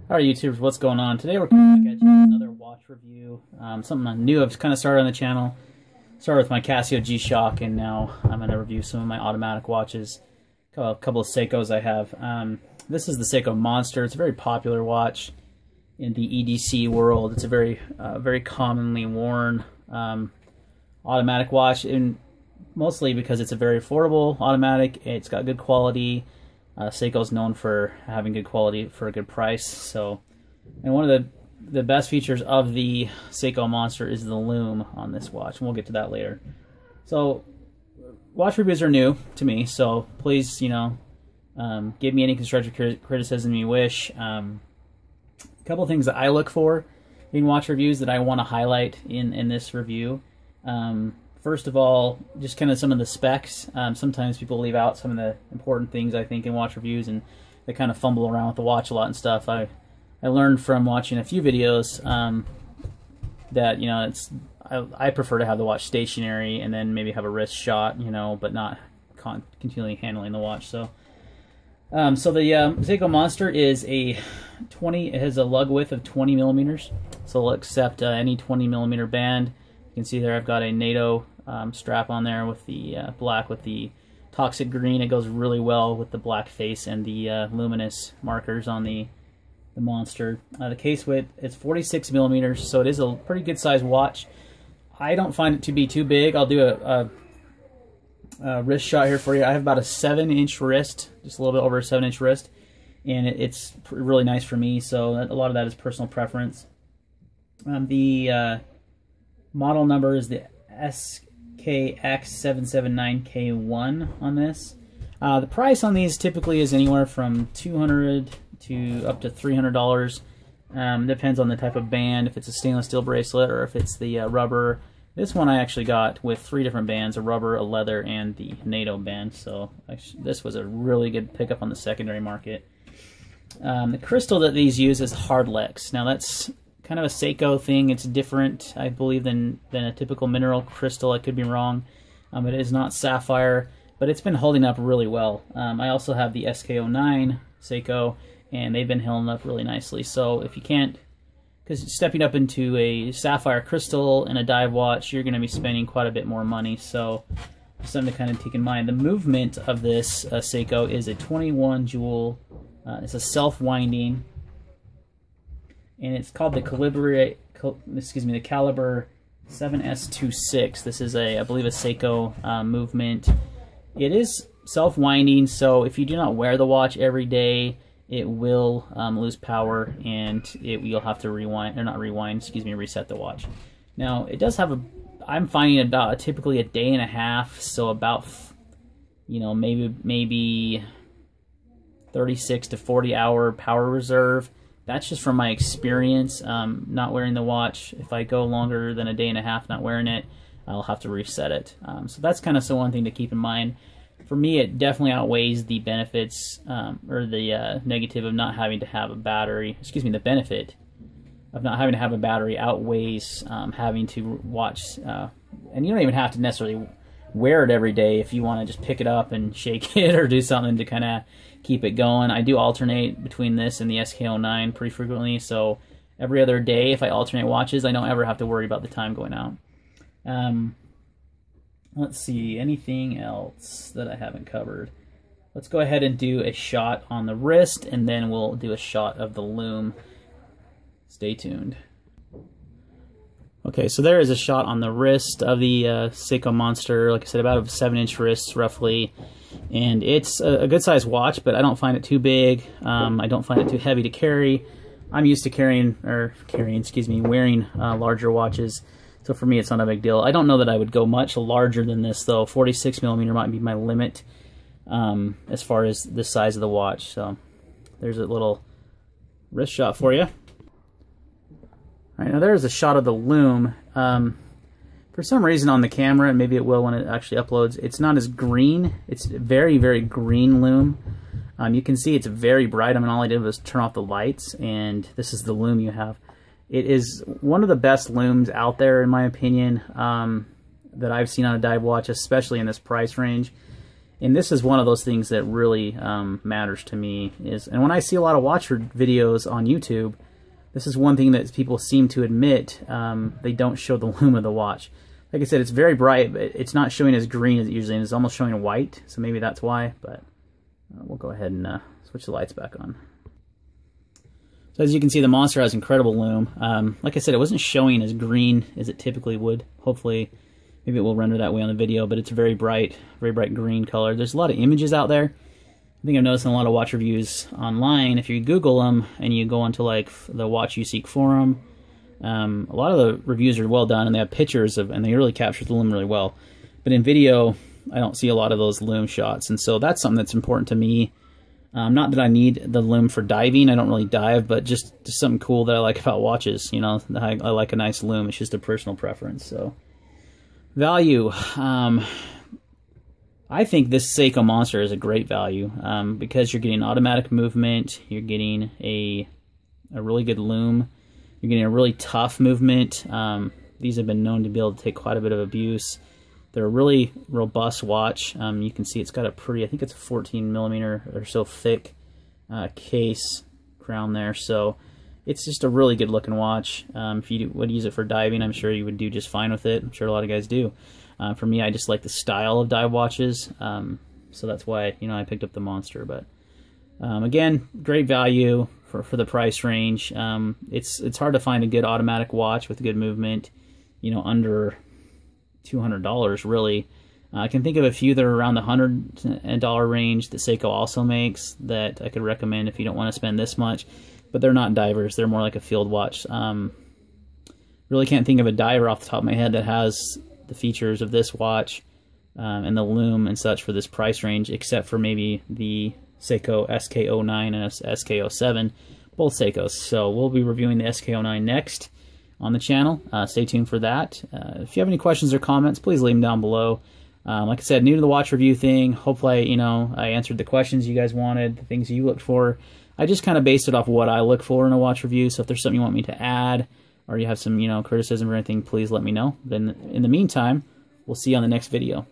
Alright YouTubers, what's going on? Today we're coming back at you with another watch review. Something new I've kind of started on the channel. Started with my Casio G-Shock, and now I'm going to review some of my automatic watches. A couple of Seikos I have. This is the Seiko Monster. It's a very popular watch in the EDC world. It's a very commonly worn automatic watch, and mostly because it's a very affordable automatic. It's got good quality. Seiko's known for having good quality for a good price. So, and one of the best features of the Seiko Monster is the lume on this watch, and we'll get to that later. So, watch reviews are new to me, so please, give me any constructive criticism you wish. A couple of things that I look for in watch reviews that I want to highlight in this review. First of all, just kind of some of the specs. Sometimes people leave out some of the important things, I think, in watch reviews, and they kind of fumble around with the watch a lot and stuff. I learned from watching a few videos that, I prefer to have the watch stationary and then maybe have a wrist shot, but not continually handling the watch. So the Seiko Monster is it has a lug width of 20 millimeters, so it'll accept any 20 millimeter band. You can see there I've got a NATO strap on there with the black with the toxic green. It goes really well with the black face and the luminous markers on the Monster. The case width is 46 millimeters, so it is a pretty good size watch. I don't find it to be too big. I'll do a wrist shot here for you. I have about a 7-inch wrist, just a little bit over a 7-inch wrist, and it's really nice for me, so a lot of that is personal preference. The model number is the SKX779K1 on this. The price on these typically is anywhere from $200 to up to $300. Depends on the type of band, if it's a stainless steel bracelet or if it's the rubber. This one I actually got with 3 different bands, a rubber, a leather, and the NATO band. So this was a really good pickup on the secondary market. The crystal that these use is Hardlex. Now that's kind of a Seiko thing. It's different, I believe, than a typical mineral crystal. I could be wrong. It is not sapphire, but it's been holding up really well. I also have the SK09 Seiko, and they've been holding up really nicely. So if you can't, because stepping up into a sapphire crystal and a dive watch, you're going to be spending quite a bit more money. So something to kind of take in mind. The movement of this Seiko is a 21 jewel. It's a self-winding, and it's called the Caliber 7S26. This is I believe a Seiko movement. It is self-winding, so if you do not wear the watch every day, it will lose power, and you'll have to reset the watch. Now, it does have I'm finding about typically a day and a half, so about, maybe 36 to 40 hour power reserve. That's just from my experience, not wearing the watch. If I go longer than a day and a half not wearing it, I'll have to reset it. So that's kind of one thing to keep in mind. For me, it definitely outweighs the benefits, or the negative of not having to have a battery. The benefit of not having to have a battery outweighs having to watch. And you don't even have to necessarily wear it every day if you want to just pick it up and shake it or do something to kind of keep it going. I do alternate between this and the SK09 pretty frequently, so every other day if I alternate watches, I don't ever have to worry about the time going out. Let's see, anything else that I haven't covered? Let's go ahead and do a shot on the wrist, and then we'll do a shot of the lume. Stay tuned. Okay, so there is a shot on the wrist of the Seiko Monster. Like I said, about a 7-inch wrist, roughly. And it's a good-sized watch, but I don't find it too big. I don't find it too heavy to carry. I'm used to wearing larger watches. So for me, it's not a big deal. I don't know that I would go much larger than this, though. 46 millimeter might be my limit as far as the size of the watch. So there's a little wrist shot for you. All right, now there's a shot of the lume. For some reason on the camera, and maybe it will when it actually uploads, it's not as green. It's very, very green lume. You can see it's very bright. All I did was turn off the lights, and this is the lume you have. It is one of the best looms out there, in my opinion, that I've seen on a dive watch, especially in this price range. And this is one of those things that really matters to me. And when I see a lot of watch videos on YouTube, this is one thing that people seem to admit. They don't show the lume of the watch. Like I said, it's very bright, but it's not showing as green as it usually is. It's almost showing white, so maybe that's why. But we'll go ahead and switch the lights back on. So as you can see, the Monster has incredible lume. Like I said, it wasn't showing as green as it typically would. Hopefully, maybe it will render that way on the video, but it's a very bright green color. There's a lot of images out there. I think I've noticed in a lot of watch reviews online, if you Google them and you go onto like the Watch You Seek forum, a lot of the reviews are well done and they have pictures of, and they really capture the lume really well. But in video, I don't see a lot of those lume shots, and so that's something that's important to me. Not that I need the lume for diving, I don't really dive, but just something cool that I like about watches. You know, I like a nice lume. It's just a personal preference. So value. I think this Seiko Monster is a great value because you're getting automatic movement, you're getting a really good lume, you're getting a really tough movement. These have been known to be able to take quite a bit of abuse. They're a really robust watch. You can see it's got a pretty, I think it's a 14 millimeter or so thick case crown there. So it's just a really good looking watch. If you would use it for diving, I'm sure you would do just fine with it. I'm sure a lot of guys do. For me, I just like the style of dive watches, so that's why, you know, I picked up the Monster. But again, great value for the price range. It's hard to find a good automatic watch with good movement, you know, under $200 really. I can think of a few that are around the $100 range that Seiko also makes that I could recommend if you don't want to spend this much, but they're not divers. They're more like a field watch. Really can't think of a diver off the top of my head that has the features of this watch and the lume and such for this price range, except for maybe the Seiko SK09 and SK07, both Seikos. So we'll be reviewing the SK09 next on the channel. Stay tuned for that. If you have any questions or comments, please leave them down below. Like I said, new to the watch review thing. Hopefully, you know, I answered the questions you guys wanted, the things you looked for. I just kind of based it off what I look for in a watch review. So if there's something you want me to add, or you have some, you know, criticism or anything, please let me know. But in the meantime, we'll see you on the next video.